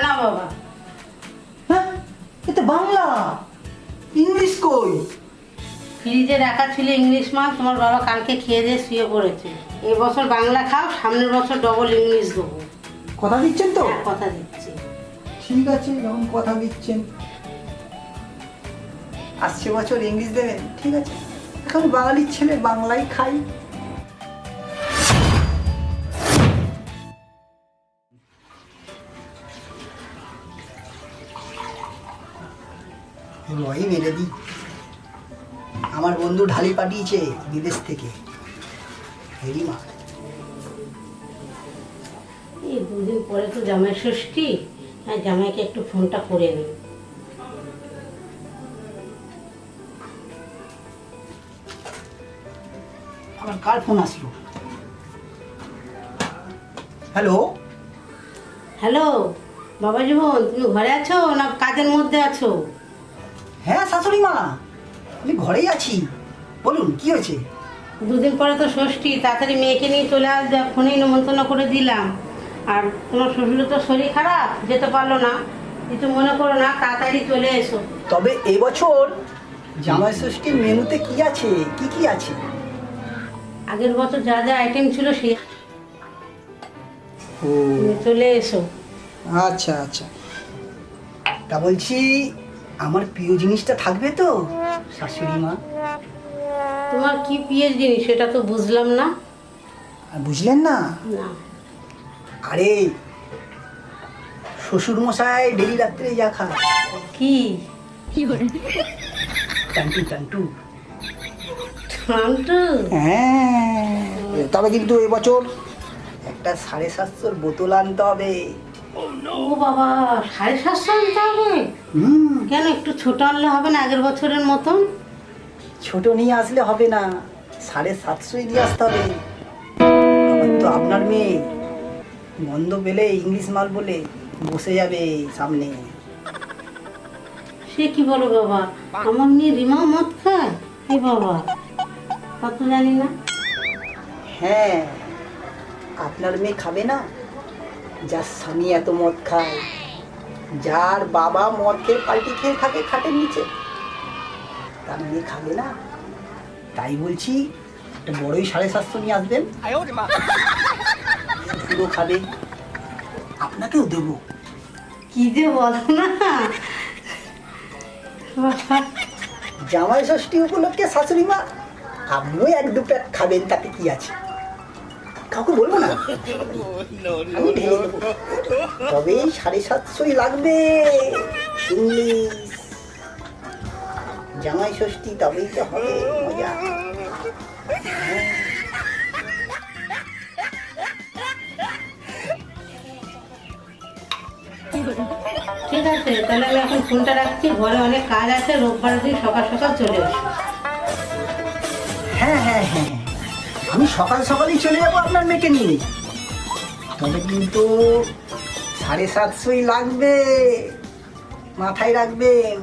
না বাবা। হ্যাঁ, এটা বাংলা, ইংলিশ কই? ফ্রিজে রাখা ছিল ইংলিশ মাল, তোমার বাবা কালকে খেয়ে দিয়ে শুয়ে পড়েছে। এই বছর বাংলা খাও, সামনের বছর ডবল ইংলিশ দেবো। কথা দিচ্ছেন তো? হ্যাঁ, কথা দিচ্ছি। ঠিক আছে, যখন কথা দিচ্ছেন আসছে বছর ইংলিশ দেবেন, ঠিক আছে। এখন বাঙালির ছেলে, বাংলাই খাই। রই মেরে দি, আমার বন্ধু ঢালি পাঠিয়েছে বিদেশ থেকে, হেরি মা। এই দুদিন পরে তো জামাই ষষ্ঠী, হ্যাঁ জামাইকে একটু ফোনটা করে নিই। আমার কার ফোন আসলো? হ্যালো, হ্যালো বাবা জীবন, তুমি ঘরে আছো না কাজের মধ্যে আছো? হ্যাঁ শাশুড়ি মা, আমি ঘরেই আছি, বলুন কি হয়েছে? দুদিন পরে তো ষষ্ঠী, তাড়াতাড়ি মেয়েকে নিয়ে চলে আসবে, ফোনেই নেমন্তন্ন করে দিলাম। আর তোমার শ্বশুরের তো শরীর খারাপ, যেতে পারলো না, কিছু মনে করো না, তাড়াতাড়ি চলে এসো। তবে এবছর জামাই ষষ্ঠীর মেনুতে কি আছে, কি কি আছে? আগের বছর যা যা আইটেম ছিল সে ও তুমি চলে এসো। আচ্ছা আচ্ছা, তা বলছি আমার প্রিয় জিনিসটা থাকবে তো শাশুড়ি মা? তোমার কি প্রিয় জিনিস সেটা তো বুঝলাম না। আর বুঝলেন না? না। আরে শ্বশুর মশাই ডেলি রাত্রে যা খায়, কি? টান্টু টান্টু। ট্রান্টু? হ্যাঁ, তবে কিন্তু এবছর একটা 750 বোতল আনতে হবে। ও বাবা, 750 আনতে হবে? কেন, একটু ছোট আনলে হবে না আগের বছরের মতন? ছোট নিয়ে আসলে হবে না, 750 নিয়ে আসতে হবে। আবার তো আপনার মেয়ে গন্ধ পেলে ইংলিশ মাল বলে বসে যাবে সামনে। সে কি বলো বাবা, আমার মেয়ে রিমা মদ খায়? কি বাবা, তা তো জানি না। হ্যাঁ, আপনার মেয়ে খাবে না? যার স্বামী এত মদ খায়, যার বাবা মদ খেয়ে পাল্টি খেয়ে থাকে খাটের নিচে, তার মেয়ে খাবে না? তাই বলছি একটা বড়ই 750 নিয়ে আসবেন, শ্বশুরও খাবে, আপনাকেও দেবো। কি যে বলো না বাবা। জামাই ষষ্ঠী উপলক্ষে শাশুড়ি মা আপনিও 1-2 প্যাক খাবেন, তাতে কি আছে? কাউকে বলবো না, আমি ঢেলে দেবো। তবে 750 লাগবে ইংলিশ। জামাই ষষ্ঠী, তবেই তো হবে মজা। ঠিক আছে, তাহলে আমি এখন ফোনটা রাখছি, ঘরে অনেক কাজ আছে, রোববার দিন সকাল সকাল চলে এসো। হ্যাঁ হ্যাঁ হ্যাঁ, আমি সকাল সকালই চলে যাবো আপনার মেয়েকে নিয়ে। তবে কিন্তু 750 লাগবে, মাথায় রাখবেন।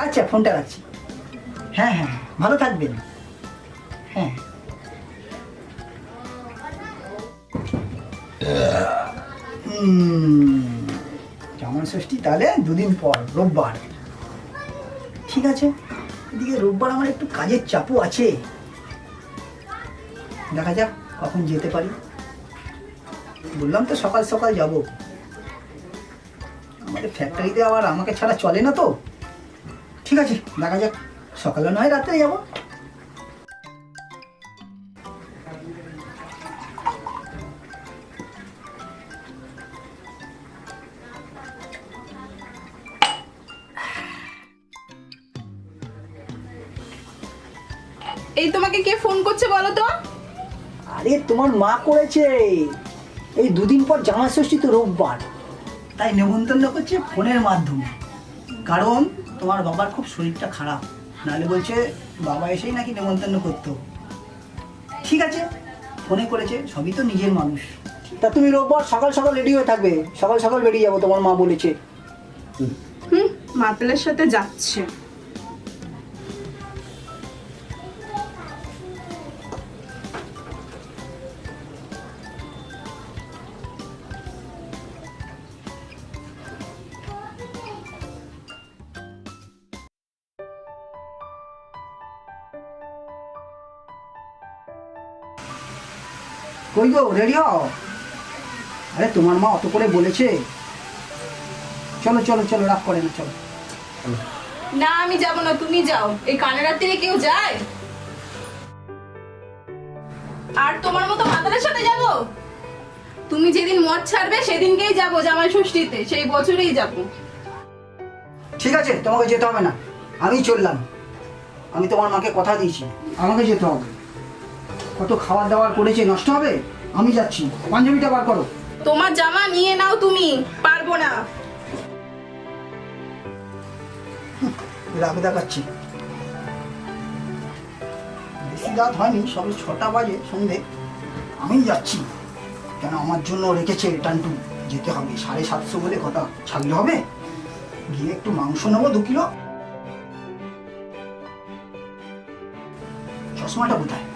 আচ্ছা, ফোনটা রাখছি। হ্যাঁ হ্যাঁ, ভালো থাকবেন। হ্যাঁ। জামাই ষষ্ঠী তাহলে 2 দিন পর, রোববার। ঠিক আছে, এদিকে রোববার আমার একটু কাজের চাপও আছে, দেখা যাক কখন যেতে পারি। বললাম তো সকাল সকাল যাব, আমাদের ফ্যাক্টরিতে আবার আমাকে ছাড়া চলে না তো। ঠিক আছে, দেখা যাক, সকালে নয় রাত্রে যাব। এই তোমাকে কে ফোন করছে বলো তো? আরে তোমার মা করেছে, এই 2 দিন পর জামাই ষষ্ঠী তো রোববার, তাই নেমন্তন্ন করছে ফোনের মাধ্যমে। কারণ তোমার বাবার খুব শরীরটা খারাপ, নাহলে বলছে বাবা এসেই নাকি নেমন্তন্ন করতো। ঠিক আছে, ফোনে করেছে, সবই তো নিজের মানুষ। তা তুমি রোববার সকাল সকাল রেডি হয়ে থাকবে, সকাল সকাল বেরিয়ে যাবো, তোমার মা বলেছে। মাতালের সাথে যাচ্ছে। কই গো, রেডি হও। আরে তোমার মা অত করে বলেছে। চলো চলো চলো, রাগ করে না, চলো। না আমি যাব না, তুমি যাও। এই কানের রাত্রিরে কেউ যায়? আর তোমার মতো মাতারের সাথে যাব? তুমি যেদিন মদ ছাড়বে সেদিনকেই যাব জামাই ষষ্ঠীতে, সেই বছরেই যাব। ঠিক আছে, তোমাকে যেতে হবে না, আমি চললাম। আমি তোমার মাকে কথা দিয়েছি, আমাকে যেতে হবে। কত খাবার দাবার করেছে, নষ্ট হবে। আমি যাচ্ছি, পাঞ্জাবিটা বার করো। তোমার জামা নিয়ে নাও, তুমি। পারবো না। রাগ দেখাচ্ছি। বেশি রাত হয়নি, সবে 6টা বাজে সন্ধে। আমি যাচ্ছি, কেন আমার জন্য রেখেছে টান্টু। যেতে হবে, 750 বলে কথা, ছাড়লে হবে। গিয়ে একটু মাংস নেবো 2 কিলো। চশমাটা কোথায়?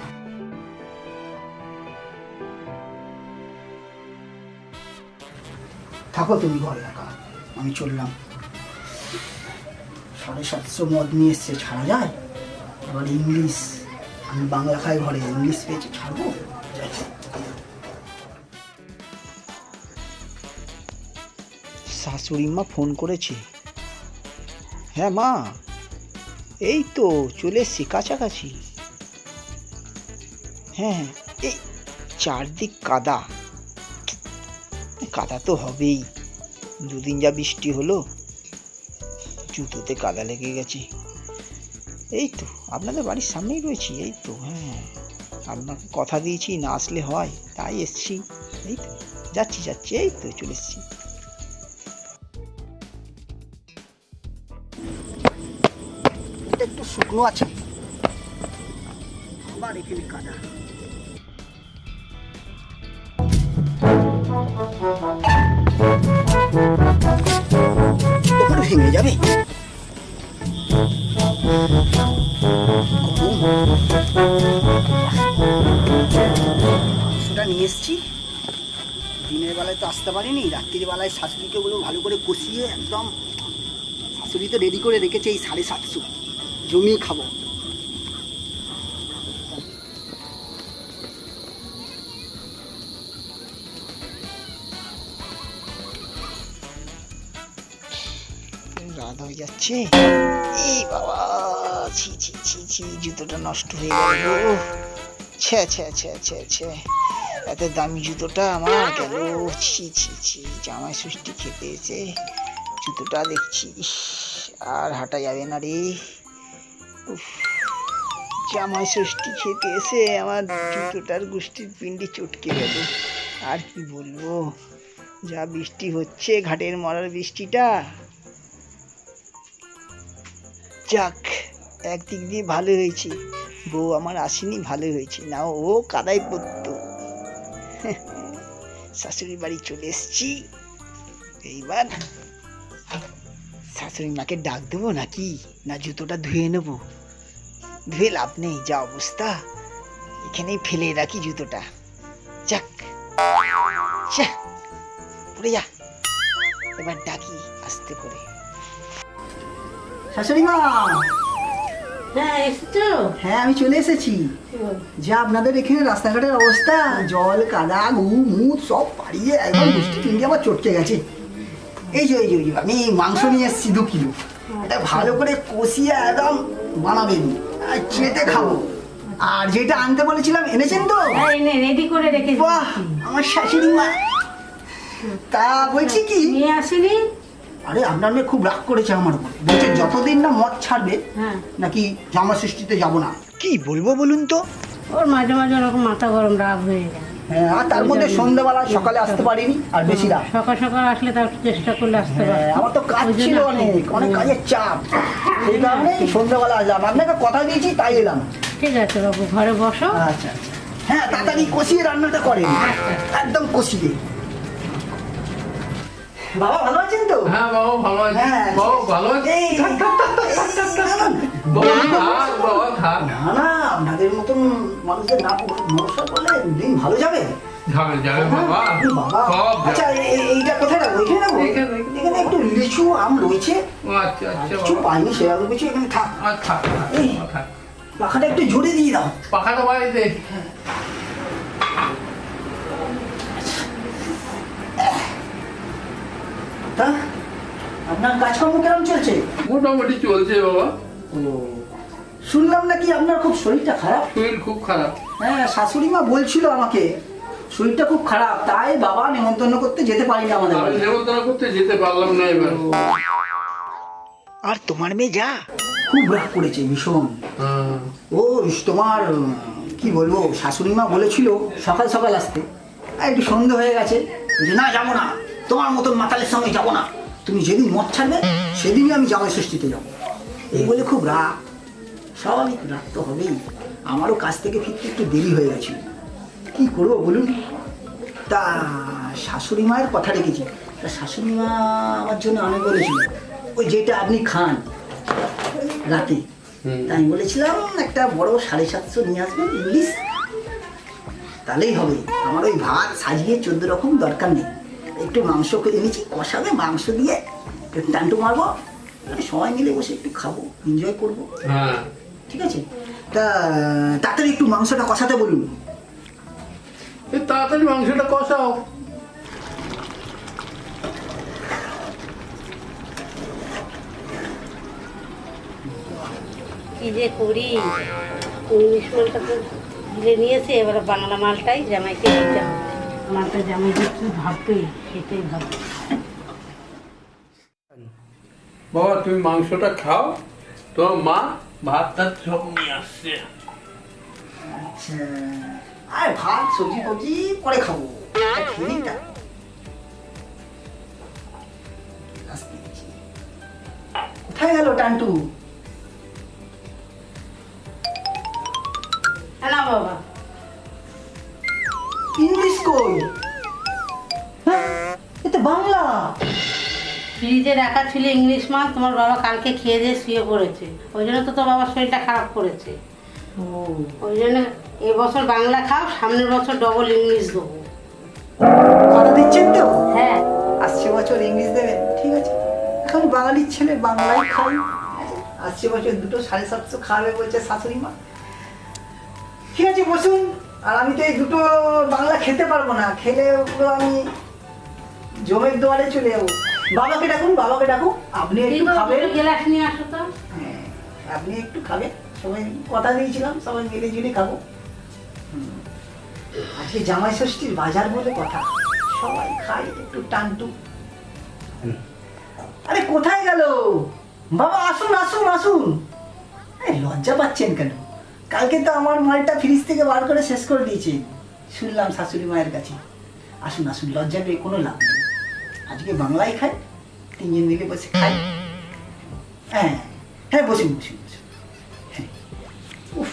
থাকো তুমি ঘরে একা, আমি চললাম। 750 মদ নিয়ে এসছে, ছাড়া যায়? এবার ইংলিশ, আমি বাংলা খাই ঘরে, ইংলিশ পেয়েছে, ছাড়বো? যাই। শাশুড়ি মা ফোন করেছে। হ্যাঁ মা, এই তো চলে এসছি, কাছাকাছি। হ্যাঁ, এই চারদিক কাদা, কাদা তো হবেই। 2 দিন যা বৃষ্টি হলো, জুতোতে কাদা লেগে গেছে। এই তো আপনাদের বাড়ির সামনেই রয়েছি, এই তো। হ্যাঁ, আপনাকে কথা দিয়েছি, না আসলে হয়, তাই এসছি। এই তো যাচ্ছি, এই তো চলে এসছি। এটা একটু শুকনো আছে, আবার এখানে কাদা। ওখানে ভেঙে যাবে। মাংসটা নিয়ে এসছি। দিনের বেলায় তো আসতে পারিনি, রাত্রির বেলায় শাশুড়িকে বলে ভালো করে কষিয়ে একদম। শাশুড়ি তো রেডি করে রেখেছে এই 750, জমিয়ে খাবো। রাত হয়ে যাচ্ছে। এই বাবা, ছি ছি ছি ছি, জুতোটা নষ্ট হয়ে গেল। ছে ছে ছে ছে ছে, এত দামি জুতোটা আমার গেল। ছি ছি ছি, জামাই ষষ্ঠী খেতে এসে জুতোটা দেখছি, আর হাঁটা যাবে না রে। জামাই ষষ্ঠী খেতে এসে আমার জুতোটার গোষ্ঠীর পিন্ডি চটকে গেল। আর কি বলবো, যা বৃষ্টি হচ্ছে, ঘাটের মরার বৃষ্টিটা। যাক, একদিক দিয়ে ভালো হয়েছে, বউ আমার আসেনি, ভালো হয়েছে, না ও কাদায় পড়তো। শাশুড়ি বাড়ি চলে এসছি। এইবার শাশুড়ি মাকে ডাক দেবো নাকি, না জুতোটা ধুয়ে নেবো? ধুয়ে লাভ নেই, যা অবস্থা, এখানেই ফেলে রাখি জুতোটা। যাক, পড়ে যা। এবার ডাকি আস্তে করে। শাশুড়ি মা। হ্যাঁ, এসছো? হ্যাঁ, আমি চলে এসেছি। যা আপনাদের এখানে রাস্তাঘাটের অবস্থা, জল কাদা মুদ সব পাড়িয়ে একদম বৃষ্টি টিঙ্গে আবার চটকে গেছে। এই যে আমি মাংস নিয়ে এসেছি 2 কিলো। এটা ভালো করে কষিয়ে একদম বানাবেন, আর চেটে খাবো। আর যেটা আনতে বলেছিলাম এনেছেন তো? হ্যাঁ, এনে রেডি করে রেখেছি। বাহ, আমার শাশুড়ি মা। তা বলছি কি, নিয়ে আসিনি? আরে আপনার মেয়ে খুব রাগ করেছে আমার উপর, বলছে যতদিন না মদ ছাড়বে হ্যাঁ, নাকি জামা ষষ্ঠীতে যাবো না। কি বলবো বলুন তো? ওর মাঝে মাঝে ওরকম মাথা গরম, রাগ হয়ে যায়। হ্যাঁ, আর তার মধ্যে সন্ধ্যাবেলা সকালে আসতে পারিনি, আর বেশি রাত। সকাল সকাল আসলে তার চেষ্টা করলে আসতে পারে। হ্যাঁ, আমার তো কাজ ছিল অনেক কাজের চাপ, সেই কারণে সন্ধ্যাবেলা আসলাম। আপনাকে কথা দিয়েছি তাই এলাম। ঠিক আছে বাবু, ঘরে বসো। আচ্ছা আচ্ছা, হ্যাঁ তাড়াতাড়ি কষিয়ে রান্নাটা করেন, একদম কষিয়ে। বাবা ভালো আছেন তো? হ্যাঁ বাবা ভালো আছি। হ্যাঁ, বাবা ভালো আছি। এই, বাবা থাক, বাবা থাক। না না, আপনাদের মতন মানুষের না নমস্কার করলে দিন ভালো যাবে। যাবে যাবে বাবা, বাবা, সব আচ্ছা এইটা কোথায় রাখবো? এখানে রাখবো? এখানে। এখানে একটু লিচু আম রয়েছে, ও আচ্ছা আচ্ছা কিছু বাবা। পাইনি সেরকম কিছু, এখানে থাক। আচ্ছা এই, থাক। পাখাটা একটু জোরে দিয়ে দাও। পাখাটা বাড়িতে। তা আপনার কাজকর্ম কেমন চলছে? মোটামুটি চলছে বাবা। ও, শুনলাম নাকি আপনার খুব শরীরটা খারাপ। শরীর খুব খারাপ। হ্যাঁ, শাশুড়ি মা বলছিল আমাকে শরীরটা খুব খারাপ, তাই বাবা নেমন্তন্ন করতে যেতে পারি না আমাদের আমি বাড়ি। নেমন্তন্ন করতে যেতে পারলাম না এবার। আর তোমার মেয়ে যা খুব রাগ করেছে ভীষণ। হ্যাঁ। ও তোমার কি বলবো, শাশুড়ি মা বলেছিল সকাল সকাল আসতে, আর একটু সন্ধ্যে হয়ে গেছে, বলছে, না যাবো না, তোমার মতন মাতালের সঙ্গে যাবো না, তুমি যেদিন মদ ছাড়বে সেদিনই আমি জামাই ষষ্ঠীতে যাবো। এই বলে খুব রাগ, স্বাভাবিক রাগ তো হবেই। আমারও কাজ থেকে ফিরতে একটু দেরি হয়ে গেছিল, কি করবো বলুন। তা শাশুড়ি মায়ের কথা রেখেছি, তা শাশুড়ি মা আমার জন্য অনেক বলেছিল, ওই যেটা আপনি খান রাতে, তাই আমি বলেছিলাম একটা বড় 750 নিয়ে আসবেন ইংলিশ, তাহলেই হবে। আমার ওই ভাত সাজিয়ে 14 রকম দরকার নেই, একটু মাংস করে এনেছি, কষাবে মাংস দিয়ে একটু টান্টু মারবো, সবাই মিলে বসে একটু খাবো, এনজয় করবো। হ্যাঁ। ঠিক আছে, তা তাড়াতাড়ি একটু মাংসটা কষাতে বলুন। এই তাড়াতাড়ি মাংসটা কষাও। কি যে করি, ইংলিশ মালটা তো ঢেলে নিয়েছে, এবার বাংলা মালটাই জামাইকে দিতে হবে। মালটা জামাইকে কি ভাববে সেটাই ভাববে। বাবা তুমি মাংসটা খাও, তোমার মা ভাত টাত সব নিয়ে আসছে। আচ্ছা, আর ভাত সবজি ফবজি পরে খাবো, খেয়ে নিই তা। কোথায় গেল টান্টু? না বাবা, ইংলিশ কই? হ্যাঁ, এটা বাংলা। ফ্রিজে রাখা ছিল ইংলিশ মাল, তোমার বাবা কালকে খেয়ে দিয়ে শুয়ে পড়েছে, ওই জন্য তো তোর বাবার শরীরটা খারাপ করেছে। ও, ওই জন্য এবছর বাংলা খাও, সামনের বছর ডবল ইংলিশ দেবো। কথা দিচ্ছেন তো? হ্যাঁ, আসছে বছর ইংলিশ দেবেন, ঠিক আছে। এখন বাঙালির ছেলে বাংলাই খাই, আসছে বছর দুটো 750 খাওয়াবে বলছে শাশুড়ি মা। ঠিক আছে বসুন, আর আমি তো এই দুটো বাংলা খেতে পারবো না, খেলে ওগুলো আমি জমের দুয়ারে চলে যাবো। বাবাকে ডাকুন, বাবাকে ডাকুন, আপনি একটু খাবেন। গ্লাস নিয়ে আসো তো। হ্যাঁ, আপনি একটু খাবেন, সবাই কথা দিয়েছিলাম সবাই মিলে জুলে খাবো। আজকে জামাই ষষ্ঠীর বাজার বলে কথা, সবাই খাই একটু টানটু। আরে কোথায় গেল বাবা? আসুন আসুন আসুন। এই লজ্জা পাচ্ছেন কেন? কালকে তো আমার মালটা ফ্রিজ থেকে বার করে শেষ করে দিয়েছে, শুনলাম শাশুড়ি মায়ের কাছে। আসুন আসুন, লজ্জা পেয়ে কোনো লাভ নেই, আজকে বাংলায় খাই, তিনজন মিলে বসে খাই। হ্যাঁ হ্যাঁ, বসুন বসুন বসুন। হ্যাঁ, উফ,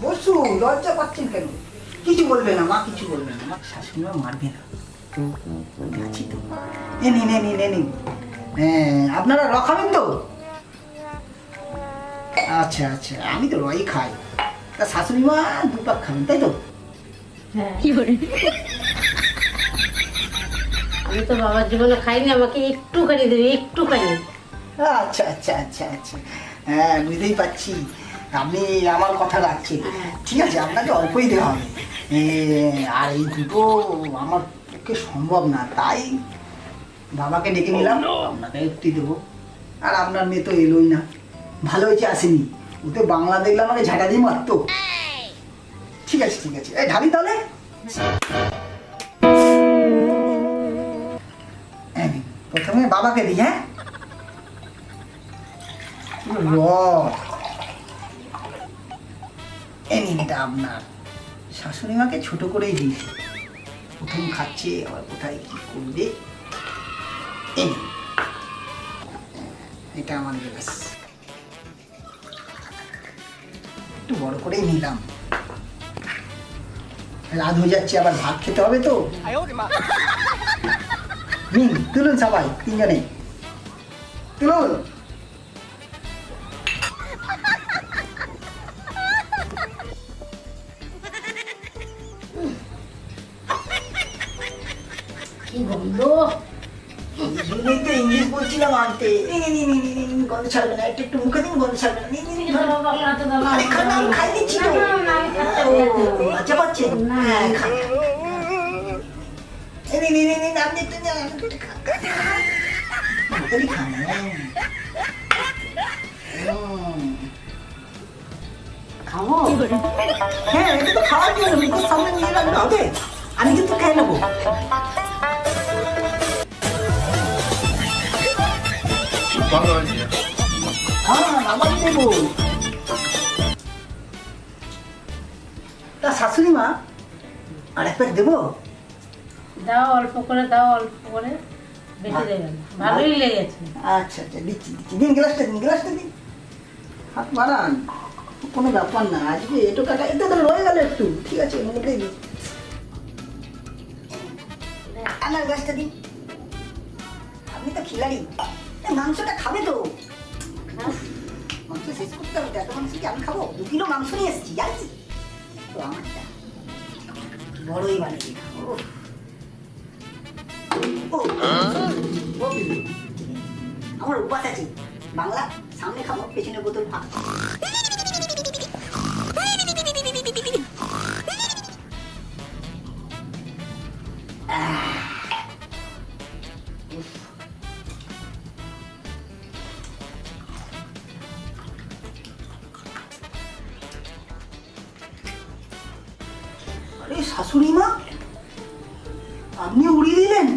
বসুন, লজ্জা পাচ্ছেন কেন? কিছু বলবে না মা, কিছু বলবে না মা, শাশুড়ি মা মারবে না, আছি তো। এ নিন এ নিন এ নিন। হ্যাঁ, আপনারা র খাবেন তো? আচ্ছা আচ্ছা, আমি তো রই খাই, তা শাশুড়ি মা 2 পাক খাবেন তাই তো? হ্যাঁ, আমি তো বাবার জীবনে খাইনি, আমাকে একটুখানি দেবে, একটুখানি। আচ্ছা আচ্ছা আচ্ছা আচ্ছা, হ্যাঁ বুঝতেই পারছি আপনি আমার কথা রাখছেন। ঠিক আছে, আপনাকে অল্পই দেওয়া হবে, আর এই দুটো আমার পক্ষে সম্ভব না, তাই বাবাকে ডেকে নিলাম, আপনাকে একটু দেবো। আর আপনার মেয়ে তো এলোই না, ভালো হয়েছে আসেনি, ওতে বাংলা দেখলে আমাকে ঝাঁটা দিয়ে মারতো। ঠিক আছে ঠিক আছে, এই ঢাবি তাহলে। প্রথমে বাবাকে দিই, হ্যাঁ এটা আপনার শাশুড়ি মাকে ছোট করেই দিয়েছে, প্রথম খাচ্ছে, আবার কোথায় কি করবে। এটা আমার গ্লাস, একটু বড় করেই নিলাম, রাত হয়ে যাচ্ছে, আবার ভাত খেতে হবে তো। নিন, তুলুন সবাই, তিনজনে তুলুন। কি গন্ধ! জন্যই তো ইংলিশ বলছিলাম আনতে। গন্ধ ছাড়বে না, একটু একটু মুখে দিন, গন্ধ ছাড়বে না। আরে খান, আমি খাই দিচ্ছি তো। লজ্জা পাচ্ছেন? হ্যাঁ, খান। আপনি একটু খান। তাড়াতাড়ি খান। খাবো? হ্যাঁ, এটা তো খাওয়ার জন্য মুখের সামনে নিয়ে রাখলে হবে। আমি কিন্তু খেয়ে নেবো। ভালো হয়েছে। হ্যাঁ, আবার দেবো। তা শাশুড়ি মা, আর এক প্যাক দেবো? দাও, অল্প করে দাও, অল্প করে, বেশি দেবেন। ভালোই লেগেছে। আচ্ছা আচ্ছা, দিচ্ছি দিচ্ছি। দিন গ্লাসটা দিন। হাত বাড়ান, কোনো ব্যাপার না। আজকে এটো কাটা এটা তো রয়ে গেল একটু, ঠিক আছে, মুখেই দিন। আমার গ্লাসটা দিন। আপনি তো খিলাড়ি, মাংসটা খাবে তো? মাংস শেষ করতে হবে, এত মাংস কি আমি খাবো? 2 কিলো মাংস নিয়ে এসেছি, জানি তো আমারটা বড়ই বানিয়ে খাবো। আমার উপাস আছে, বাংলা সামনে খাবো, পেছনে বোতল ফাঁক। আরে শাশুড়ি মা, আপনি উড়িয়ে দিলেন?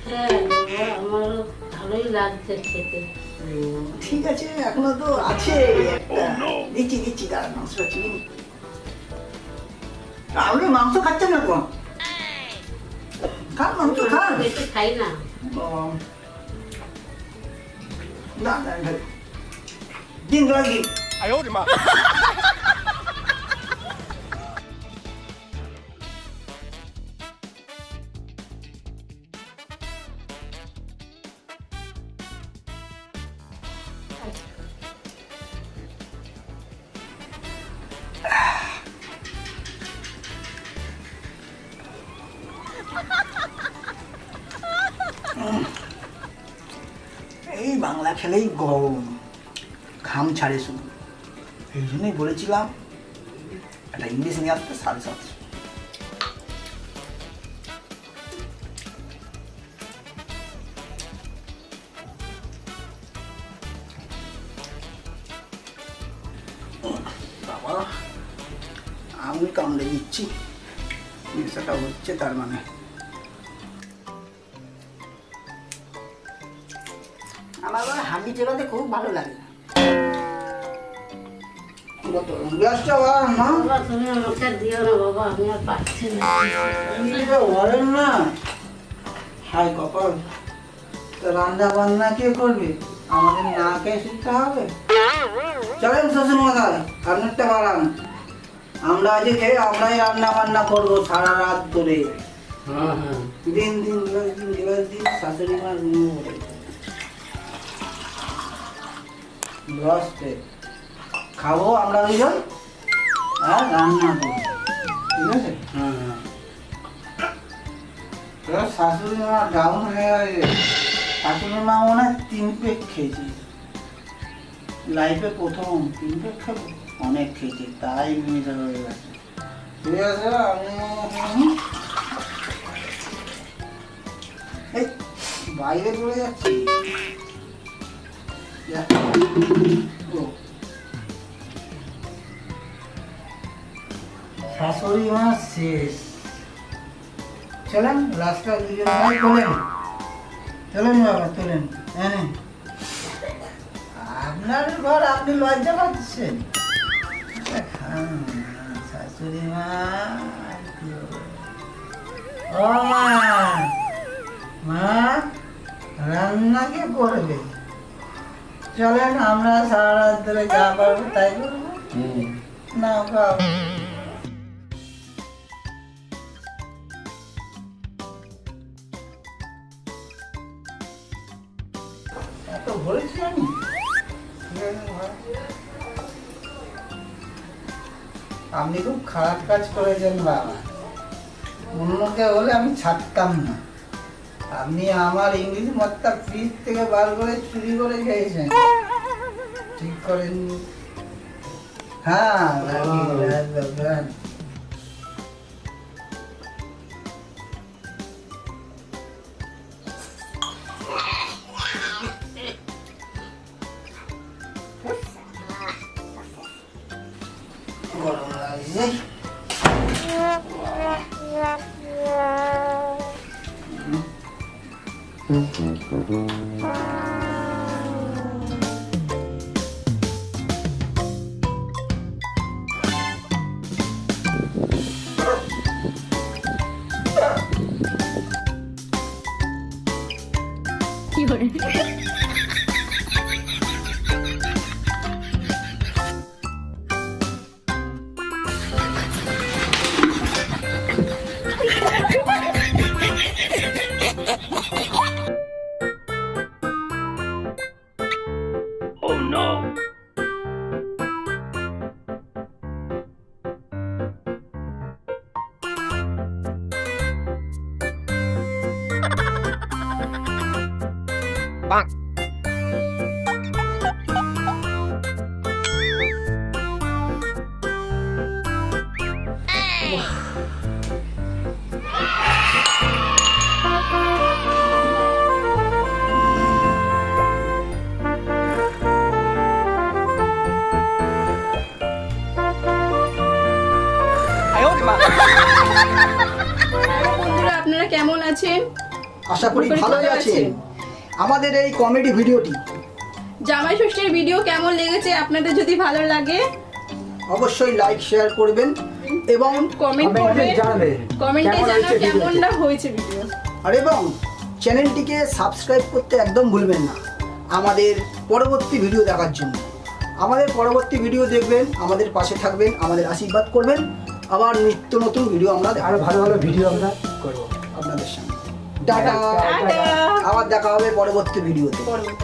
হ্যাঁ, আমার ভালোই লাগছে খেতে। ঠিক আছে, এখনো তো আছে একটা। দিচ্ছি দাঁড়া, মাংসটা চিনি। আপনি মাংস খাচ্ছেন না কোন? খান মাংস খান। বেশি খাই না। না দিন লাগি। এই বাংলা খেলেই গরম, ঘাম ছাড়ে শুধু। এই জন্যই বলেছিলাম একটা ইংলিশ নিয়ে আসতে 750। বাবা, আমি কামড়ে দিচ্ছি, নেশাটা হচ্ছে তার মানে। আমার আবার হাঁড়ি চেবাতে খুব ভালো লাগে। গ্লাসটা বাড়ান না। বাবা, তুমি আমাকে দিও না বাবা, আমি আর পাচ্ছি না। বলেন না, হাই কপাল, রান্না বান্না কে করবে? আমাদের না খেয়ে শিখতে হবে। চলেন শ্বশুর মশাই, আপনারটা বাড়ান। আমরা আজ খেয়ে আমরাই রান্না বান্না করবো সারা রাত ধরে। হ্যাঁ হ্যাঁ, দিন গ্লাস দিন, শাশুড়ি মা বসতে খাবো আমরা দুজন, আর রান্না করবো, ঠিক আছে? হ্যাঁ হ্যাঁ। এবার শাশুড়ি মা ডাউন হয়ে গেছে। শাশুড়ি মা মনে হয় 3 পেক খেয়েছে, লাইফে প্রথম 3 পেক খাবো। অনেক খেয়েছে, তাই মিশে হয়ে গেছে। ঠিক আছে, আমি এই বাইরে চলে যাচ্ছি। শাশুড়ি মা শেষ। চলেন রাস্তা দুজন ভাই তোলেন, চলেন বাবা তোলেন। হ্যাঁ, আপনার ঘর, আপনি লজ্জা পাচ্ছেন। শাশুড়ি মা, ও মা, মা রান্না কে করবে? চলেন আমরা সারা রাত ধরে যা পারবো তাই করবো। না খাও। এত বলেছি আমি? আপনি খুব খারাপ কাজ করেছেন বাবা, অন্য কেউ হলে আমি ছাড়তাম না। আপনি আমার ইংলিশ মদটা ফ্রিজ থেকে বার করে চুরি করে খেয়েছেন, ঠিক করেননি। হ্যাঁ, বন্ধুরা আপনারা কেমন আছেন? আশা করি ভালোই আছেন। আমাদের এই কমেডি ভিডিওটি জামাই ষষ্ঠীর ভিডিও কেমন লেগেছে আপনাদের যদি ভালো লাগে অবশ্যই লাইক শেয়ার করবেন এবং কমেন্ট করবেন, কমেন্টে জানান কেমনটা হয়েছে ভিডিও। আর এবং চ্যানেলটিকে সাবস্ক্রাইব করতে একদম ভুলবেন না আমাদের পরবর্তী ভিডিও দেখার জন্য। আমাদের পরবর্তী ভিডিও দেখবেন, আমাদের পাশে থাকবেন, আমাদের আশীর্বাদ করবেন। আবার নিত্য নতুন ভিডিও আমরা আরো ভালো ভালো ভিডিও আমরা করবো আপনাদের সামনে। টাটা। টাটা। আবার দেখা হবে পরবর্তী ভিডিওতে। পরবর্তী